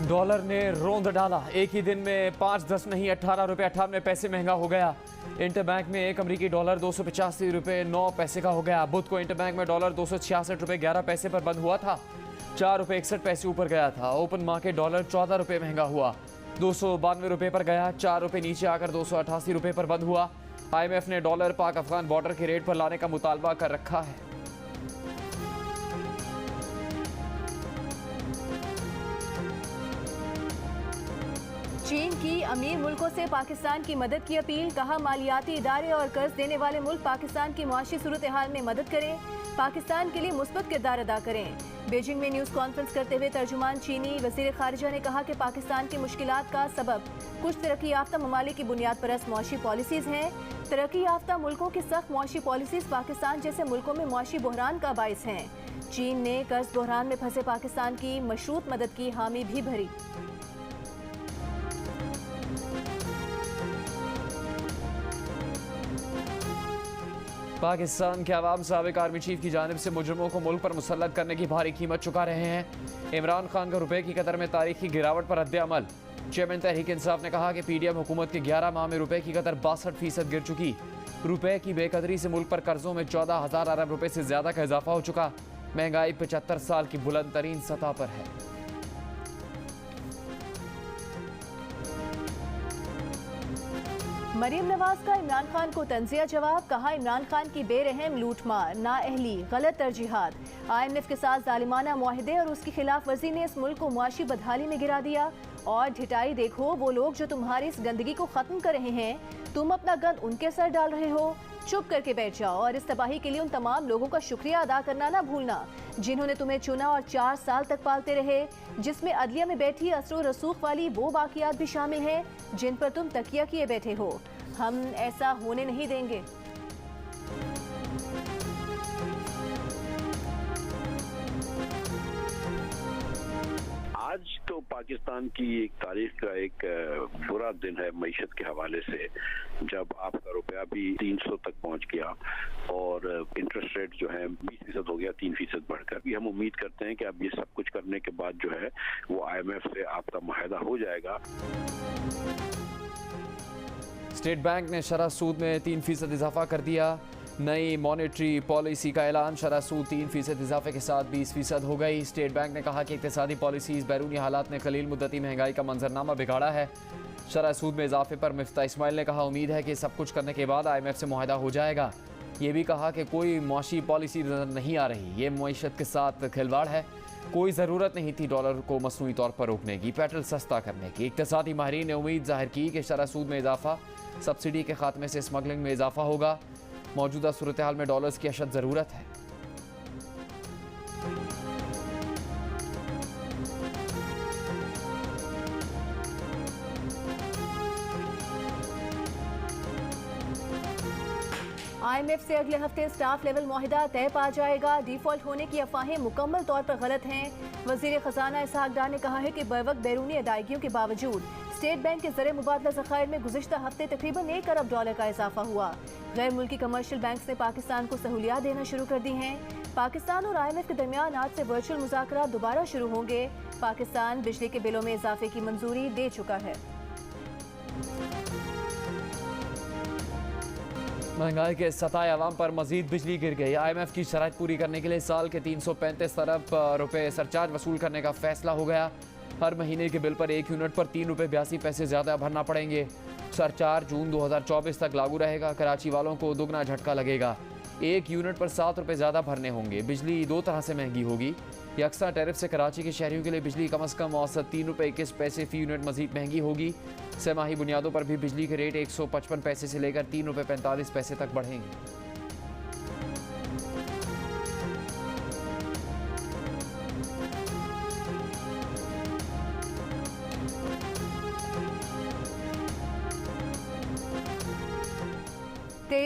Dollar ने रौंद डाला। एक ही दिन में 5, 10 नहीं 18 रुपये 98 पैसे महंगा हो गया। इंटरबैंक में एक अमरीकी डॉलर 285 रुपये 9 पैसे का हो गया। बुध को इंटरबैंक में डॉलर 266 रुपये 11 पैसे पर बंद हुआ था। 4 रुपये 61 पैसे ऊपर गया था। ओपन मार्केट डॉलर 14 रुपये महंगा हुआ, 292 रुपये पर गया। 4 रुपये नीचे आकर 288 रुपये पर बंद हुआ। IMF ने डॉलर पाक अफगान बॉर्डर के रेट पर लाने का मुतालबा कर रखा है। चीन की अमीर मुल्कों से पाकिस्तान की मदद की अपील। कहा, मालियाती इदारे और कर्ज देने वाले मुल्क पाकिस्तान की मुआशी सूरत हाल में मदद करें, पाकिस्तान के लिए मुस्बत किरदार अदा करें। बीजिंग में न्यूज़ कॉन्फ्रेंस करते हुए तर्जुमान चीनी वज़ीर ख़ारिजा ने कहा कि पाकिस्तान की मुश्किलात का सबब कुछ तरक्की याफ्ता ममालिक की बुनियाद परस्त मुआशी पॉलिसीज़ हैं। तरक्की याफ्ता मुल्कों की सख्त मुआशी पॉलिसीज़ पाकिस्तान जैसे मुल्कों में मुआशी बहरान का बाइस हैं। चीन ने कर्ज बहरान में फंसे पाकिस्तान की मशरूत मदद की हामी भी भरी। पाकिस्तान के अवाम साबिक आर्मी चीफ की जानिब से मुजरमों को मुल्क पर मुसल्लत करने की भारी कीमत चुका रहे हैं। इमरान खान का रुपए की कदर में तारीखी गिरावट पर रद्द-ए-अमल। चेयरमैन तहरीक इंसाफ ने कहा कि PDM हुकूमत के 11 माह में रुपए की कदर 62% गिर चुकी। रुपए की बेकदरी से मुल्क पर कर्जों में 14,000 अरब रुपए से ज्यादा का इजाफा हो चुका। महंगाई 75 साल की बुलंद तरीन सतह पर है। मरीम नवाज का इमरान खान को तंजिया जवाब। कहा, इमरान खान की बेरहम लूटमार, नाअहली, गलत तरजीहात, IMF के साथ जालिमाना मुआहदे और उसकी खिलाफ वर्जी ने इस मुल्क को मुआशी बदहाली में गिरा दिया। और ढिठाई देखो, वो लोग जो तुम्हारी इस गंदगी को खत्म कर रहे हैं, तुम अपना गंद उनके सर डाल रहे हो। चुप करके बैठ जाओ और इस तबाही के लिए उन तमाम लोगों का शुक्रिया अदा करना ना भूलना जिन्होंने तुम्हें चुना और 4 साल तक पालते रहे, जिसमें अदलिया में बैठी असर रसूख वाली वो बाकियात भी शामिल हैं जिन पर तुम तकिया किए बैठे हो। हम ऐसा होने नहीं देंगे। आज तो पाकिस्तान की एक तारीख का एक बुरा दिन है मईशत के हवाले से, जब आपका रुपया भी 300 तक पहुंच गया और इंटरेस्ट रेट जो है 20% हो गया, 3% बढ़कर। भी हम उम्मीद करते हैं कि अब ये सब कुछ करने के बाद जो है वो IMF से आपका मुआहदा हो जाएगा। स्टेट बैंक ने शरह सूद में 3% इजाफा कर दिया। नई मॉनेटरी पॉलिसी का ऐलान, शरह सूद 3% इजाफे के साथ 20% हो गई। स्टेट बैंक ने कहा कि इक़्तिसादी पॉलिसीज़ बैरूनी हालात ने कलील मुद्दती महंगाई का मंजरनामा बिगाड़ा है। शरह सूद में इजाफे पर मिफ्ता इस्माइल ने कहा, उम्मीद है कि सब कुछ करने के बाद IMF से मुआहदा हो जाएगा। ये भी कहा कि कोई मुआशी पॉलिसी नजर नहीं आ रही, ये मईशत के साथ खिलवाड़ है। कोई ज़रूरत नहीं थी डॉलर को मसनूई तौर पर रोकने की, पेट्रोल सस्ता करने की। इक़्तिसादी माहिरीन ने उम्मीद जाहिर की कि शरह सूद में इजाफा सब्सिडी के खात्मे से स्मगलिंग में इजाफा होगा। मौजूदा सूरत हाल में डॉलर्स की अशद ज़रूरत है। IMF से अगले हफ्ते स्टाफ लेवल मुआहिदा तय पा जाएगा। डिफॉल्ट होने की अफवाहें मुकम्मल तौर पर गलत हैं। वज़ीर ख़जाना इसहाक डार ने कहा है कि बर वक्त बैरूनी अदायगियों के बावजूद स्टेट बैंक के ज़रिए मुबादला ज़खायर में गुज़िश्ता हफ्ते तकरीबन 1 अरब डॉलर का इजाफा हुआ। गैर मुल्की कमर्शियल बैंक्स ने पाकिस्तान को सहूलियात देना शुरू कर दी हैं। पाकिस्तान और IMF के दरमियान आज से वर्चुअल मुज़ाकरात दोबारा शुरू होंगे। पाकिस्तान बिजली के बिलों में इजाफे की मंजूरी दे चुका है। महंगाई के सताए अवाम पर मजीद बिजली गिर गई। IMF की शराइत पूरी करने के लिए साल के 335 अरब रुपए सरचार्ज वसूल करने का फैसला हो गया। हर महीने के बिल पर 1 यूनिट पर 3 रुपये 82 पैसे ज़्यादा भरना पड़ेंगे। सरचार्ज जून 2024 तक लागू रहेगा। कराची वालों को दुगना झटका लगेगा। 1 यूनिट पर 7 रुपये ज़्यादा भरने होंगे। बिजली 2 तरह से महंगी होगी। यकसा टैरिफ से कराची के शहरियों के लिए बिजली कम अज़ कम औसत 3 रुपये 21 पैसे फ़ी यूनिट मजीद महंगी होगी। सेमाही बुनियादों पर भी बिजली के रेट 155 पैसे से लेकर 3 रुपये 45 पैसे तक बढ़ेंगे।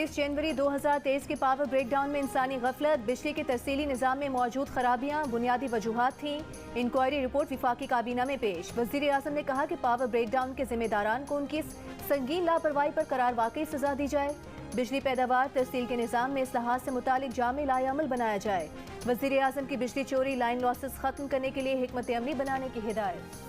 जनवरी 2023 के पावर ब्रेकडाउन में इंसानी गफलत, बिजली के तरसीली निज़ाम में मौजूद खराबियाँ बुनियादी वजूहात थीं। इंक्वायरी रिपोर्ट विफाकी काबीना में पेश। वज़ीर आज़म ने कहा कि पावर ब्रेकडाउन के जिम्मेदारान को उनकी संगीन लापरवाही पर करार वाकई सजा दी जाए। बिजली पैदावार तरसील के निज़ाम में इस्लाहात से मुतालिक जामे लाएअमल बनाया जाए। वज़ीर आज़म की बिजली चोरी लाइन लॉसेस खत्म करने के लिए हिकमत अमली बनाने की हिदायत।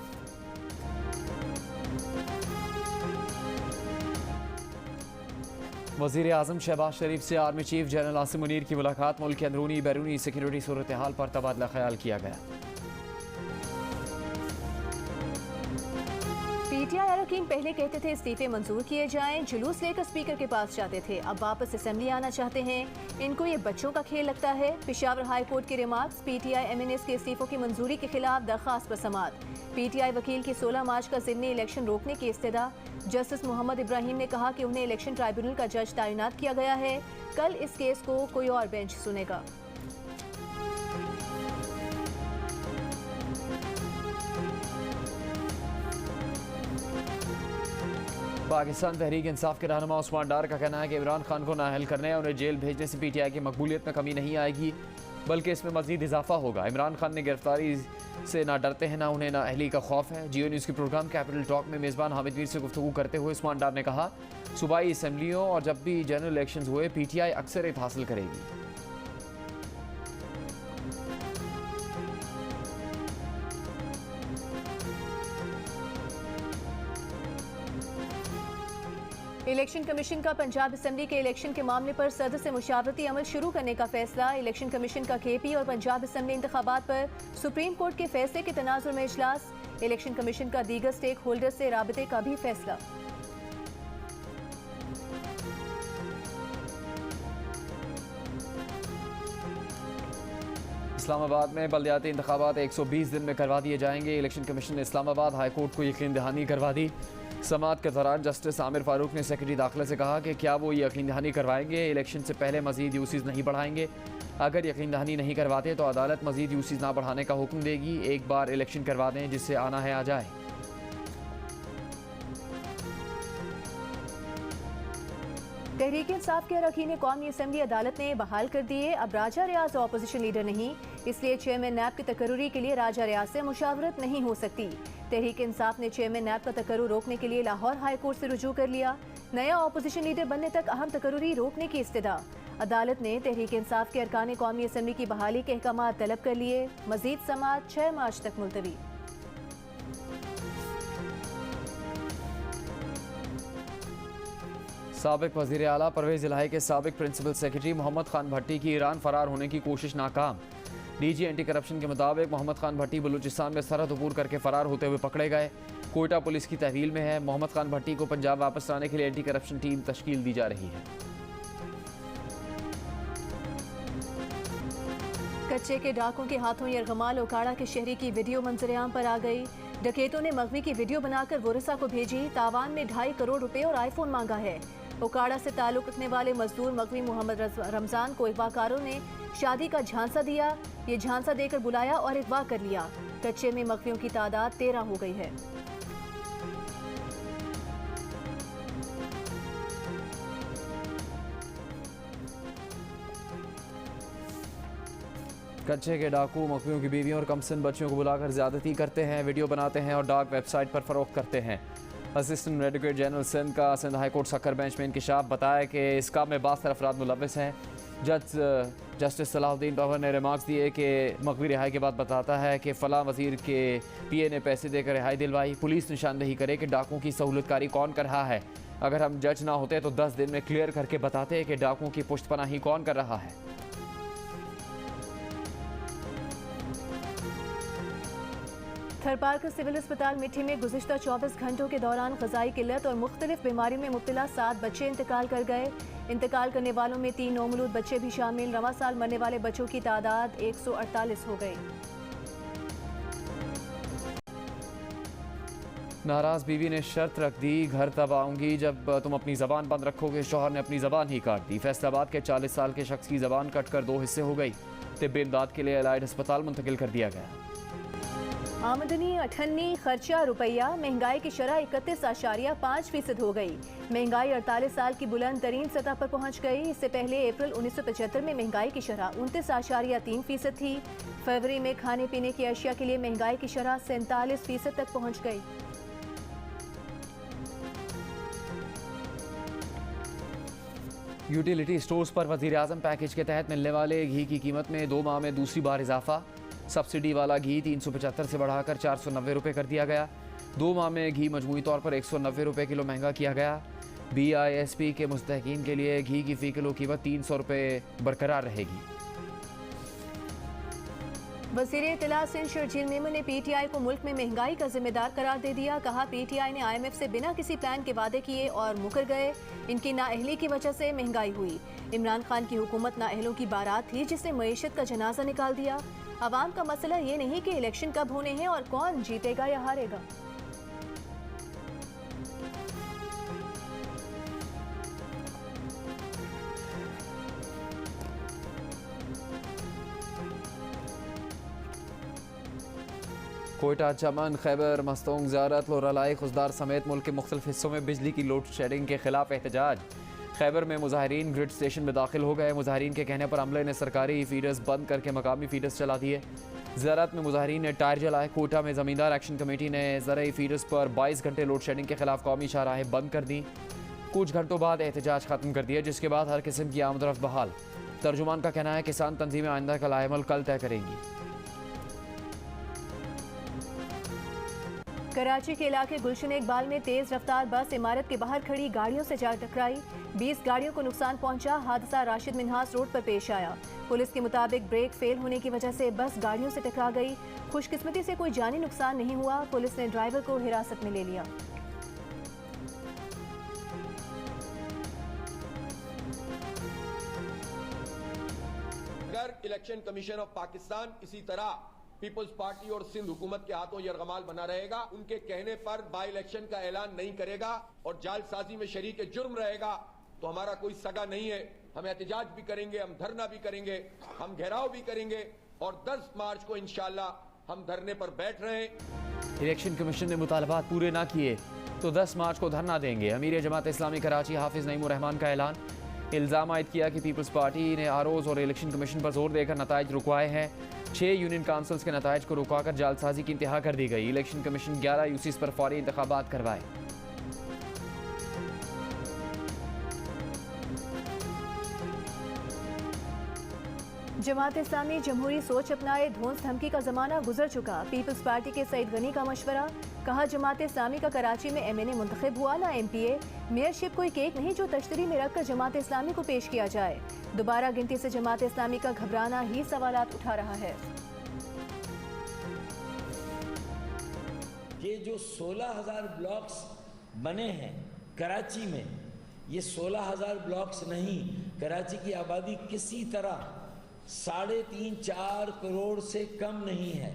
वज़ीर आज़म शहबाज शरीफ से army chief general Asim Munir की मुलाकात। मुल्क के अंदरूनी बैरूनी सिक्योरिटी सूरत हाल पर तबादला ख्याल किया गया। पीटीआई अरकान पहले कहते थे इस्तीफे मंजूर किए जाएं, जुलूस लेकर स्पीकर के पास जाते थे, अब वापस असेंबली आना चाहते हैं। इनको ये बच्चों का खेल लगता है। पेशावर हाई कोर्ट के रिमार्क्स। पीटीआई एमएनएस के इस्तीफों की मंजूरी के खिलाफ दरखास्त पर समाअत। पीटीआई वकील की 16 मार्च का ज़िमनी इलेक्शन रोकने की इस्तदा। जस्टिस मोहम्मद इब्राहिम ने कहा कि उन्हें इलेक्शन ट्राइब्यूनल का जज तैनात किया गया है। कल इस केस को कोई और बेंच सुनेगा। पाकिस्तान तहरीक इंसाफ के रहनुमा उस्मान डार का कहना है कि इमरान खान को नाअहल करने या उन्हें जेल भेजने से पीटीआई की मकबूलियत में कमी नहीं आएगी, बल्कि इसमें मजीद इजाफा होगा। इमरान खान ने गिरफ्तारी से ना डरते हैं, ना उन्हें नाअहली का खौफ है। जियो न्यूज़ के प्रोग्राम कैपिटल टॉक में मेज़बान हामिद मीर से गुफ्तगू करते हुए उस्मान डार ने कहा, सूबाई असम्बलियों और जब भी जनरल इलेक्शन हुए पीटीआई अक्सरियत हासिल करेगी। इलेक्शन कमीशन का पंजाब असेंबली के इलेक्शन के मामले पर सदर से मुशावरती अमल शुरू करने का फैसला। इलेक्शन कमीशन का केपी और पंजाब असेंबली इंतखाबात पर सुप्रीम कोर्ट के फैसले के तनाजुर में इजलास। इलेक्शन कमीशन का दीगर स्टेक होल्डर से राबते का भी फैसला। इस्लामाबाद में बल्दियाती इंतखाबात 120 दिन में करवा दिए जाएंगे। इलेक्शन कमीशन ने इस्लामाबाद हाई कोर्ट को यकीन दहानी करवा दी। समाअत के दौरान जस्टिस आमिर फारूक ने सेक्रेटरी दाखिला से कहा कि क्या वो यकीन दहानी करवाएंगे, इलेक्शन से पहले मजीद यूसीज नहीं बढ़ाएंगे। अगर यकीन दहानी नहीं करवाते तो अदालत मजीद यूसीज ना बढ़ाने का हुक्म देगी। एक बार इलेक्शन करवा दें, जिससे आना है आ जाए। तहरीक इंसाफ के अरकान कौमी असम्बली अदालत ने बहाल कर दिए। अब राजा रियाज ऑपोजिशन लीडर नहीं, इसलिए चेयरमैन नैब की तकर्रुरी के लिए राजा रियाज से मुशावरत नहीं हो सकती। तहरीक इंसाफ ने चेयरमैन नैब का तकर्रुर रोकने के लिए लाहौर हाई कोर्ट से रुजू कर लिया। नया ऑपोजिशन लीडर बनने तक अहम तकर्रुरी रोकने की इस्तदा। अदालत ने तहरीक इंसाफ के अरकान कौमी असम्बली की बहाली के अहकाम तलब कर लिए। मजीद समाअत 6 मार्च तक मुलतवी। साबिक वज़ीर आला परवेज़ इलाही के साबिक प्रिंसिपल सेक्रेटरी मोहम्मद खान भट्टी की ईरान फरार होने की कोशिश नाकाम। डीजी एंटी करप्शन के मुताबिक मोहम्मद खान भट्टी बलूचिस्तान में सरहद अबूर करके फरार होते हुए पकड़े गए। कोयटा पुलिस की तहवील में है। मोहम्मद खान भट्टी को पंजाब वापस लाने के लिए एंटी करप्शन टीम तश्कील दी जा रही है। कच्चे के डाकुओं के हाथों यरगमाल ओकाड़ा के शहरी की वीडियो मंजरेआम पर आ गई। डकैतों ने मगवी की वीडियो बनाकर वोरसा को भेजी। तावान में 2.5 करोड़ रुपए और आईफोन मांगा है। ओकाड़ा से ताल्लुक रखने वाले मजदूर मगवी मोहम्मद रमजान को अगवाकारों ने शादी का झांसा दिया। ये झांसा देकर बुलाया और अगवा कर लिया। कच्चे में मगवियों की तादाद 13 हो गई है। कच्चे के डाकू मगवियों की बीवियों और कमसिन बच्चियों को बुलाकर ज्यादती करते हैं, वीडियो बनाते हैं और डार्क वेबसाइट पर फरोख्त करते हैं। असिस्टेंट एडवोकेट जनरल सिंध का सिंध हाई कोर्ट सक्कर बेंच में इंकशाफ। बताया कि इस काम में 62 अफराद मुलव्वस हैं। जस्टिस सलाहुद्दीन पवर ने रिमार्क्स दिए कि मगवी रिहाई के बाद बताता है कि फ़लाँ वज़ीर के पीए ने पैसे देकर रिहाई दिलवाई। पुलिस निशानदेही करे कि डाकुओं की सहूलतकारी कौन कर रहा है। अगर हम जज ना होते तो 10 दिन में क्लियर करके बताते कि डाकुओं की पुश्तपनाही कौन कर रहा है। थरपारकर सिविल अस्पताल मिठी में गुज़िश्ता 24 घंटों के दौरान ग़ज़ाई किल्लत और मुख्तलिफ बीमारी में मुब्तला 7 बच्चे इंतकाल कर गए। इंतकाल करने वालों में 3 नौमौलूद बच्चे भी शामिल। रवां साल मरने वाले बच्चों की तादाद 148 हो गई। नाराज बीवी ने शर्त रख दी, घर तब आऊंगी जब तुम अपनी ज़बान बंद रखोगे। शौहर ने अपनी ज़बान ही काट दी। फैसलाबाद के 40 साल के शख्स की ज़बान कटकर 2 हिस्से हो गई। तिब्बी इमदाद के लिए एलाइड अस्पताल मुंतकिल कर दिया गया। आमदनी 98, खर्चा रुपया। महंगाई की शरह 31.5% हो गई। महंगाई 48 साल की बुलंद तरीन सतह पर पहुंच गई। इससे पहले अप्रैल 1975 में महंगाई की शरह 29.3% थी। फरवरी में खाने पीने की अशिया के लिए महंगाई की शरह 47% तक पहुंच गई। यूटिलिटी स्टोर्स पर वज़ीर आज़म पैकेज के तहत मिलने वाले घी की कीमत में 2 माह में दूसरी बार इजाफा। सब्सिडी वाला घी 375 से बढ़ाकर 490 रुपये कर दिया गया। 2 माह में घी मजमूई तौर पर 190 रुपये किलो महंगा किया गया। BISP के मुस्तहकीन के लिए घी की फ़ी किलो कीमत 300 रुपये बरकरार रहेगी। वज़ीर इत्तला सिंध शर्जील मेमन ने PTI को मुल्क में महंगाई का जिम्मेदार करार दे दिया। कहा PTI ने IMF से बिना किसी प्लान के वादे किए और मुकर गए। इनकी नाअहली की वजह से महंगाई हुई। इमरान खान की हुकूमत नाअहलों की बारात थी जिसने मईशत का जनाजा निकाल दिया। अवाम का मसला ये नहीं कि इलेक्शन कब होने हैं और कौन जीतेगा या हारेगा। कोयटा, चमन, खैबर मस्तोंग, ज़ारत, लोरालाई, खुजदार समेत मुल्क के मुख्तलिफ हिस्सों में बिजली की लोड शेडिंग के खिलाफ एहतजाज। खैबर में मुजाहिरीन ग्रिड स्टेशन में दाखिल हो गए। मुजाहिरीन के कहने पर अमले ने सरकारी फीडर्स बंद करके मकामी फीडर्स चला दिए। ज़रात में मुजाहिरीन ने टायर जलाए। कोटा में ज़मींदार एक्शन कमेटी ने ज़रई फीडर्स पर 22 घंटे लोड शेडिंग के खिलाफ कौमी शाहराहें बंद कर दी। कुछ घंटों बाद एहतजाज खत्म कर दिया, जिसके बाद हर किस्म की आमदरफ्त बहाल। तर्जुमान का कहना है किसान तंजीमें आइंदा का लाएमल कल तय करेंगी। कराची के इलाके गुलशन इकबाल में तेज रफ्तार बस इमारत के बाहर खड़ी गाड़ियों से जा टकराई। 20 गाड़ियों को नुकसान पहुंचा। हादसा राशिद मिन्हास रोड पर पेश आया। पुलिस के मुताबिक ब्रेक फेल होने की वजह से बस गाड़ियों से टकरा गई। खुशकिस्मती से कोई जानी नुकसान नहीं हुआ। पुलिस ने ड्राइवर को हिरासत में ले लिया। अगर इलेक्शन कमीशन ऑफ पाकिस्तान इसी तरह पीपल्स पार्टी और सिंध हुकूमत के हाथों यरगमाल बना रहेगा, उनके कहने पर बाई इलेक्शन का ऐलान नहीं करेगा और जालसाजी में शरीक जुर्म रहेगा, तो हमारा कोई सगा नहीं है। हम एहतजाज भी करेंगे, हम धरना भी करेंगे, हम घेराव भी करेंगे और 10 मार्च को इंशाअल्लाह हम धरने पर बैठ रहे हैं। इलेक्शन कमीशन ने मुतालबात पूरे ना किए तो 10 मार्च को धरना देंगे। अमीर जमात इस्लामी कराची हाफिज नईमुर रहमान का ऐलान। इल्ज़ाम आयद किया कि पीपल्स पार्टी ने आरओज़ और इलेक्शन कमीशन पर जोर देकर नताइज रुकवाए हैं। 6 यूनियन काउंसिल्स के नताइज को रुकवाकर जालसाजी की इंतहा कर दी गई। इलेक्शन कमीशन 11 यूसीस पर फौरी इंतखाबात करवाए। जमात इस्लामी जमहूरी सोच अपनाए, धौंस धमकी का जमाना गुजर चुका। पीपल्स पार्टी के सईद गनी का मशवरा। कहा जमात इस्लामी का कराची में MNA मुंतखब हुआ ना MPA। मेयरशिप कोई केक नहीं जो तश्तरी में रखकर जमात इस्लामी को पेश किया जाए। दोबारा गिनती से जमात इस्लामी का घबराना ही सवालात उठा रहा है। ये जो 16,000 ब्लॉक्स बने हैं कराची में, ये 16,000 ब्लॉक्स नहीं, कराची की आबादी किसी तरह 3.5-4 करोड़ से कम नहीं है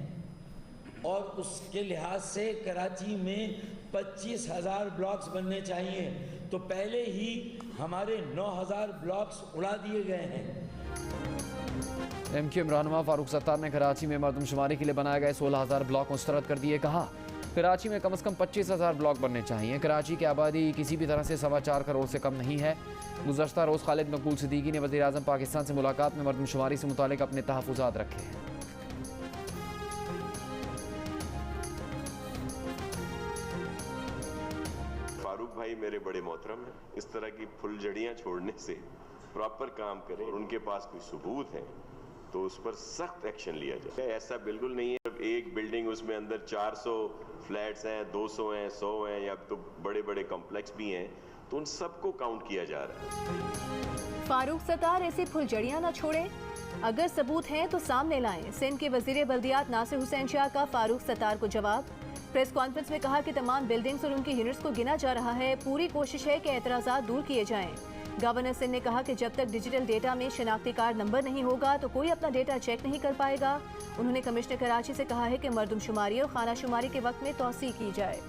और उसके लिहाज से कराची में 25,000 ब्लॉक्स बनने चाहिए, तो पहले ही हमारे 9,000 ब्लॉक्स उड़ा दिए गए हैं। MQM रहनुमा फारूक सत्तार ने कराची में मरदमशुमारी के लिए बनाए गए 16,000 ब्लॉक मुस्तरद कर दिए। कहा कराची में कम से कम 25,000 ब्लॉक बनने चाहिए। कराची की आबादी किसी भी तरह से 4.25 करोड़ से कम नहीं है। गुज़श्ता रोज़ खालिद मकबूल सिद्दीकी ने वज़ीर आज़म पाकिस्तान से मुलाकात में मरदमशुमारी से मुतालिक अपने तहफ़्फ़ुज़ात रखे हैं। फारूक भाई मेरे बड़े मोहतरम हैं, इस तरह की फुलझड़ियाँ छोड़ने से प्रॉपर काम करें और उनके पास कोई सबूत है तो उस पर सख्त एक्शन लिया जाए। ऐसा बिल्कुल नहीं है एक बिल्डिंग उसमें अंदर 400 फ्लैट्स हैं, 200 हैं, 100 हैं या तो बड़े बड़े कॉम्प्लेक्स भी हैं, तो उन सबको काउंट किया जा रहा है। फारूक सत्तार ऐसी फुलझड़ियां न छोड़े, अगर सबूत हैं तो सामने लाएं। सिंध के वजीर बल्दियात नासिर हुसैन शाह का फारूक सत्तार को जवाब। प्रेस कॉन्फ्रेंस में कहा कि तमाम बिल्डिंग्स और उनकी यूनिट्स को गिना जा रहा है। पूरी कोशिश है कि एतराज़ात दूर किए जाएं। गवर्नर सिंध ने कहा कि जब तक डिजिटल डेटा में शनाख्ती कार्ड नंबर नहीं होगा तो कोई अपना डेटा चेक नहीं कर पाएगा। उन्होंने कमिश्नर कराची से कहा है कि मरदमशुमारी और खानाशुमारी के वक्त में तौसीह की जाए।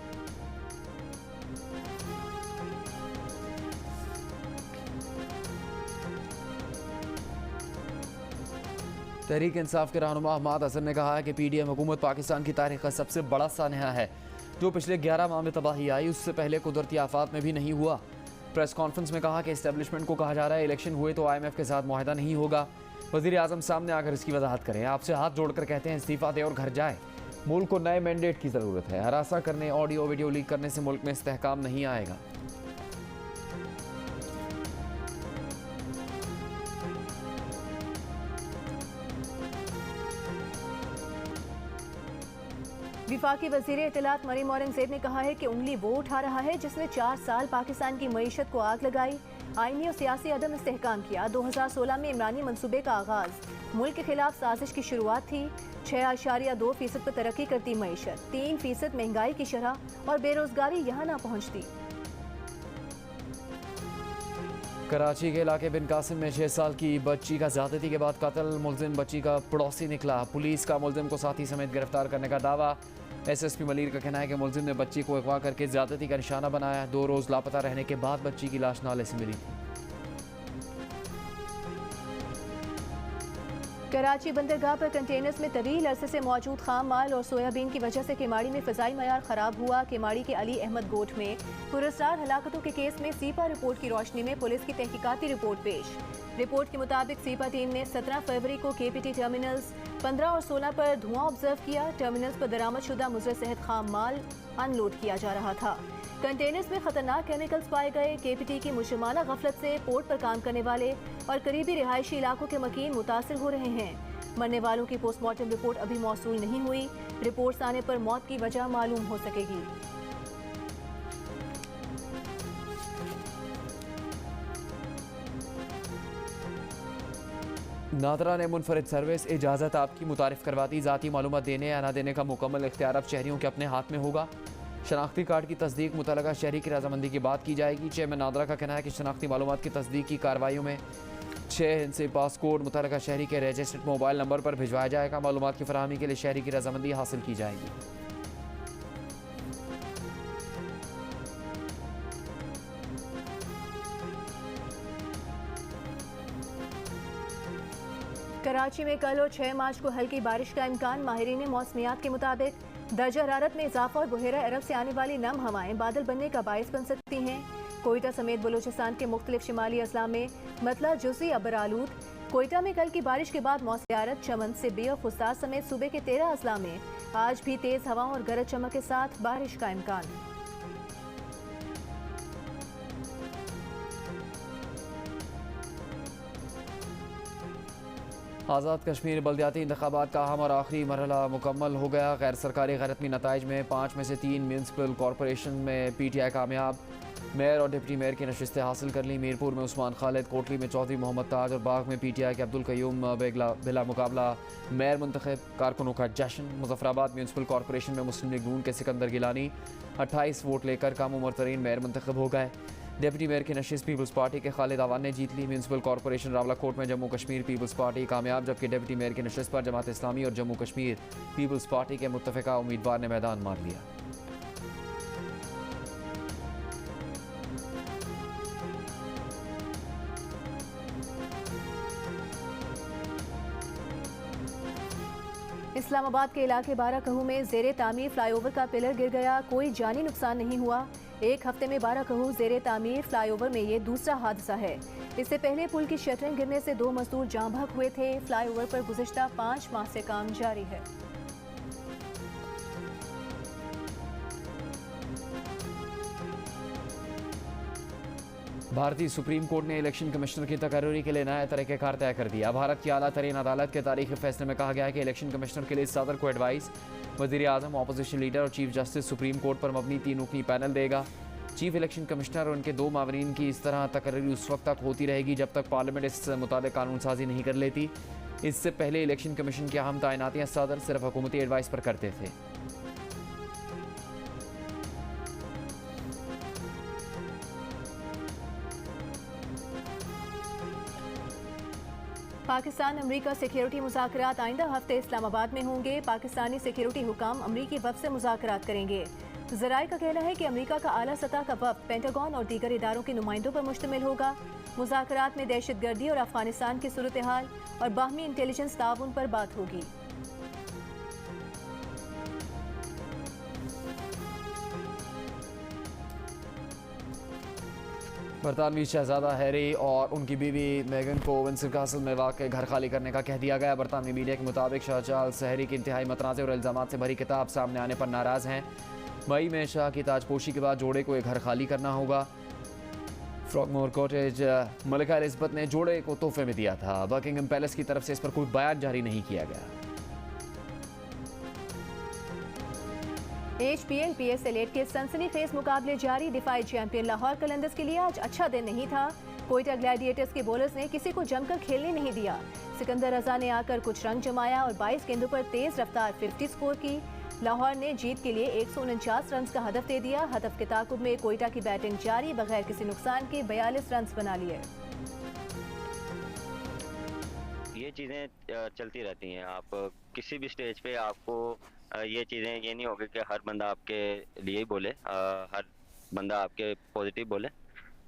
तहरीक इंसाफ के रहनुमा अहमद हसन ने कहा है कि PDM हुकूमत पाकिस्तान की तारीख का सबसे बड़ा सानहा है जो पिछले 11 माह में तबाही आई, उससे पहले कुदरती आफात में भी नहीं हुआ। प्रेस कॉन्फ्रेंस में कहा कि इस्टेब्लिशमेंट को कहा जा रहा है इलेक्शन हुए तो IMF के साथ मुआहदा नहीं होगा। वज़ीर आज़म सामने आकर इसकी वजाहत करें। आपसे हाथ जोड़कर कहते हैं इस्तीफ़ा दे और घर जाए। मुल्क को नए मैंडेट की ज़रूरत है। हरासा करने, ऑडियो वीडियो लीक करने से मुल्क में इस्तेहकाम नहीं आएगा। विफाकी वज़ीर इत्तलात मरीम औरंगज़ेब ने कहा है कि उंगली वो उठा रहा है जिसने 4 साल पाकिस्तान की मईशत को आग लगाई, आईनी और सियासी अदम इस्तेहकाम किया। 2016 में इमरानी मंसूबे का आगाज मुल्क के खिलाफ साजिश की शुरुआत थी। 6.2% पर तरक्की करती मईशत, 3% महंगाई की शरह और बेरोजगारी यहाँ ना पहुँचती। कराची के इलाके बिन कासिम में 6 साल की बच्ची का ज्यादती के बाद कत्ल, मुलजिम बच्ची का पड़ोसी निकला। पुलिस का मुलजिम को साथी समेत गिरफ्तार करने का दावा। SSP मलीर का कहना है कि मुलजिम ने बच्ची को अगवा करके ज्यादती का निशाना बनाया। 2 रोज लापता रहने के बाद बच्ची की लाश नाले से मिली थी। कराची बंदरगाह पर कंटेनर्स में तवील अरसे से मौजूद खाम माल और सोयाबीन की वजह से केमाड़ी में फ़िज़ाई मयार ख़राब हुआ। केमाड़ी के अली अहमद गोट में पुरस्कार हलाकतों के केस में सीपा रिपोर्ट की रोशनी में पुलिस की तहकीकाती रिपोर्ट पेश। रिपोर्ट के मुताबिक सीपा टीम ने 17 फरवरी को KPT टर्मिनल्स 15 और 16 पर धुआं ऑब्जर्व किया। टर्मिनल्स पर दरामदशुदा मुज़र सेहत खाम माल अनलोड किया जा रहा था। कंटेनर्स में खतरनाक केमिकल्स पाए गए। KPT की मुशरमाना गफलत से पोर्ट पर काम करने वाले और करीबी रिहायशी इलाकों के मकीन मुतासिर हो रहे हैं। मरने वालों की पोस्टमार्टम रिपोर्ट अभी मौसूल नहीं हुई। रिपोर्ट्स आने पर मौत की वजह मालूम हो सकेगी। नादरा ने मुनफरिद सर्विस इजाज़त आपकी मुतारिफ करवा दी। ज़ाती मालूमात देने या ना देने का मुकम्मल इख्तियार अब शहरियों के अपने हाथ में होगा। शनाख्ती कार्ड की तस्दीक मुतलका शहरी की रजामंदी की बात की जाएगी। चेयरमैन नादरा का कहना है कि शनाख्ती मालूमात की तस्दीक की कार्रवाइयों में 6 हिस्से पासकोड मुतलका शहरी के रजिस्टर्ड मोबाइल नंबर पर भिजवाया जाएगा। मालूमात की फराहमी के लिए शहरी की रजामंदी हासिल की जाएगी। कराची में कल और 6 मार्च को हल्की बारिश का इम्कान। माहिरीन मौसमियात के मुताबिक दर्जा हरारत में इजाफा और बहेरा अरब से आने वाली नम हवाएं बादल बनने का बायस बन सकती हैं। कोयटा समेत बलूचिस्तान के मुख्तलिफ शिमाली अजला में मतला जुज़ी अबर आलूद। कोयटा में कल की बारिश के बाद मौसमियात चमन सिब्बी और खुस्तार समेत सूबे के 13 अजला में आज भी तेज हवाओं और गरज चमक के साथ बारिश का इम्कान। आज़ाद कश्मीर बल्दियाती इंतखाबात का अहम और आखिरी मरहला मुकम्मल हो गया। गैर सरकारी गैरतमी नताइज में 5 में से 3 म्यूनसिपल कॉरपोरेशन में PTI कामयाब। मेयर और डिप्टी मेयर की नशिस्तें हासिल कर ली। मीरपुर में उस्मान खालिद, कोटली में चौधरी मोहम्मद ताज और बाग में PTI के अब्दुल कयूम बिला मुकाबला मेयर मुंतखब। कारकुनों का जश्न। मुजफ्फराबाद म्यूनसिपल कॉरपोरेशन में मुस्लिम लीग नून के सिकंदर गिलानी 28 वोट लेकर कम उम्र तरीन मेयर मुंतखब हो गए। डिप्टी मेयर की नशिस्त पीपल्स पार्टी के खालिद आवान ने जीत ली। म्यूनसिपल कॉरपोरेशन रावलाकोट में जम्मू कश्मीर पीपल्स पार्टी कामयाब, जबकि डिप्टी मेयर की नशिस्त पर जमात इस्लामी और जम्मू कश्मीर पीपल्स पार्टी के मुत्तफिका उम्मीदवार ने मैदान मार लिया। इस्लामाबाद के इलाके बाराकहू में ज़ेरे तामीर फ्लाईओवर का पिलर गिर गया। कोई जानी नुकसान नहीं हुआ। एक हफ्ते में बाराकहू ज़ेरे तामीर फ्लाईओवर में ये दूसरा हादसा है। इससे पहले पुल की शटरिंग गिरने से 2 मजदूर जाँ बहक हुए थे। फ्लाईओवर पर गुज़िश्ता 5 माह से काम जारी है। भारतीय सुप्रीम कोर्ट ने इलेक्शन कमिश्नर की तकर्री के लिए नया तरीक़ाकार तय कर दिया। भारत की आला तरीन अदालत के तारीखी फैसले में कहा गया है कि इलेक्शन कमिश्नर के लिए सदर को एडवाइस, वज़ीर आज़म, अपोजिशन लीडर और चीफ जस्टिस सुप्रीम कोर्ट पर मबनी 3 रुकनी पैनल देगा। चीफ इलेक्शन कमिश्नर और उनके 2 मावरीन की इस तरह तकर्री उस वक्त तक होती रहेगी जब तक पार्लियामेंट इस मुताबिक कानून साजी नहीं कर लेती। इससे पहले इलेक्शन कमीशन की अहम तैनातियाँ सदर सिर्फ हुकूमती एडवाइस पर करते थे। पाकिस्तान अमरीका सिक्योरिटी मुज़ाकरात आइंदा हफ्ते इस्लामाबाद में होंगे। पाकिस्तानी सिक्योरिटी हुकाम अमरीकी वफ़द से मुज़ाकरात करेंगे। ज़राए का कहना है कि अमरीका का आला सतह का वफ़द पेंटागन और दीगर इदारों के नुमाइंदों पर मुश्तमिल होगा। मुज़ाकरात में दहशतगर्दी और अफगानिस्तान की सूरत हाल और बाहमी इंटेलिजेंस ताउन पर बात होगी। बरतानवी शहजादा हैरी और उनकी बीवी मेगन को विंडसर कासल में वाक़ घर खाली करने का कह दिया गया। बरतानवी मीडिया के मुताबिक शाह चार्ल्स हैरी की इंतहाई मतनाज़ और इल्ज़ामात से भरी किताब सामने आने पर नाराज़ हैं। मई में शाह की ताजपोशी के बाद जोड़े को एक घर खाली करना होगा। फ्रॉगमोर कॉटेज मलिका एलिज़ाबेथ ने जोड़े को तोहफे में दिया था। बकिंगम पैलेस की तरफ से इस पर कोई बयान जारी नहीं किया गया। HPL PSL 8 के सनसनीखेज मुकाबले जारी। दिफाई चैंपियन लाहौर कलंदर्स के लिए आज अच्छा दिन नहीं था। कोयटा ग्लैडिएटर्स के बॉलर्स ने किसी को जमकर खेलने नहीं दिया। सिकंदर रजा ने आकर कुछ रंग जमाया और 22 गेंदों पर तेज रफ्तार 50 स्कोर की। लाहौर ने जीत के लिए 149 रन का हदफ दे दिया। हदफ के ताकुब में कोयटा की बैटिंग जारी, बगैर किसी नुकसान के 42 रन बना लिए। ये चीज़ें चलती रहती हैं। आप किसी भी स्टेज पे आपको ये चीज़ें, ये नहीं होगी कि हर बंदा आपके लिए ही बोले, हर बंदा आपके पॉजिटिव बोले।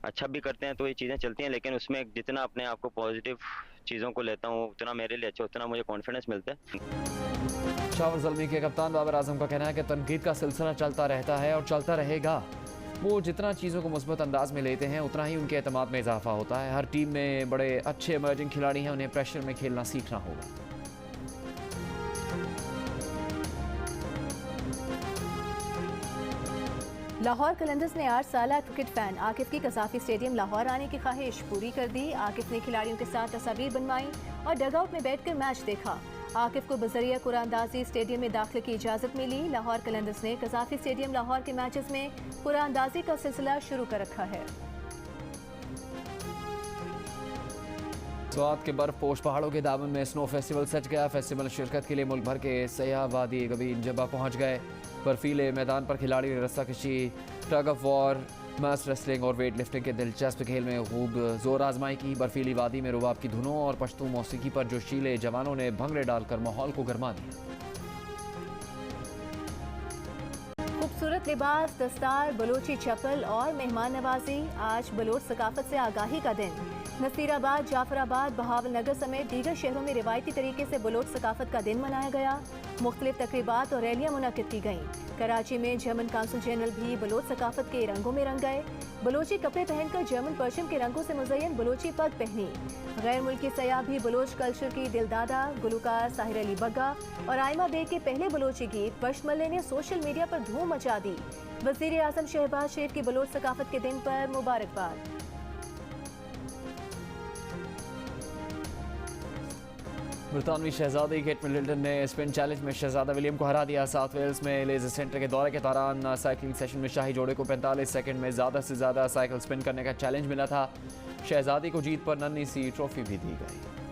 अच्छा भी करते हैं तो ये चीज़ें चलती हैं, लेकिन उसमें जितना अपने आप को पॉजिटिव चीज़ों को लेता हूँ उतना मेरे लिए अच्छा, उतना मुझे कॉन्फिडेंस मिलता है। शावर ज़ल्मी के कप्तान बाबर आजम का कहना है कि तनकीद का सिलसिला चलता रहता है और चलता रहेगा। वो जितना चीज़ों को मुस्बत अंदाज में लेते हैं उतना ही उनके एतमाद में इजाफा होता है। हर टीम में बड़े अच्छे इमर्जिंग खिलाड़ी हैं, उन्हें प्रेशर में खेलना सीखना होगा। लाहौर कलंदर्स ने 8 साला क्रिकेट फैन आकिफ की कसाफी स्टेडियम लाहौर आने की ख्वाहिश पूरी कर दी। आकिफ ने खिलाड़ियों के साथ तस्वीर बनवाई और डगआउट में बैठकर मैच देखा। आकिफ को बजरिया कुरानंदाजी स्टेडियम में दाखिले की इजाज़त मिली। लाहौर कलंदर्स ने कसाफी स्टेडियम लाहौर के मैचेस में कुरानंदाजी का सिलसिला शुरू कर रखा है। स्वात के बर्फ पोश पहाड़ों के दामन में स्नो फेस्टिवल सज गया। फेस्टिवल शिरकत के लिए मुल्क भर के सयाह वादी गबीन जबा पहुंच गए। बर्फीले मैदान पर खिलाड़ी रस्सा कशी, tug of war, mass wrestling और वेट लिफ्टिंग के दिलचस्प खेल में खूब जोर आजमाई की। बर्फीली वादी में रुबाब की धुनों और पश्तू मौसीकी पर जोशीले जवानों ने भंगड़े डालकर माहौल को गरमा दिया। खूबसूरत लिबास, दस्तार, बलोची चप्पल और मेहमान नवाजी। आज बलोच सकाफत से आगाही का दिन। नसीराबाद, जाफराबाद, बहावलनगर समेत दीगर शहरों में रिवायती तरीके से बलोच सकाफत का दिन मनाया गया। मुख्तलिफ तकरीबात और रैलियाँ मुनक़िद की गईं। कराची में जर्मन काउंसिल जनरल भी बलोच सकाफत के रंगों में रंग गए। बलोची कपड़े पहनकर जर्मन परचम के रंगों से मुज़य्यन बलोची पग पहनी। गैर मुल्की सयाह भी बलोच कल्चर की दिलदादा गुलकार साहिर अली बग्गा और आयमा बेग के पहले बलोची गीत बशमल्ले ने सोशल मीडिया पर धूम मचा दी। वज़ीर आज़म शहबाज शरीफ की बलोच सकाफत के दिन पर मुबारकबाद। बरतानवी शहजादी केट मिडल्टन ने स्पिन चैलेंज में शहजादा विलियम को हरा दिया। साउथ वेल्स में लेजर सेंटर के दौरे के दौरान साइकिलिंग सेशन में शाही जोड़े को 45 सेकंड में ज़्यादा से ज़्यादा साइकिल स्पिन करने का चैलेंज मिला था। शहजादी को जीत पर नन्ही सी ट्रॉफी भी दी गई।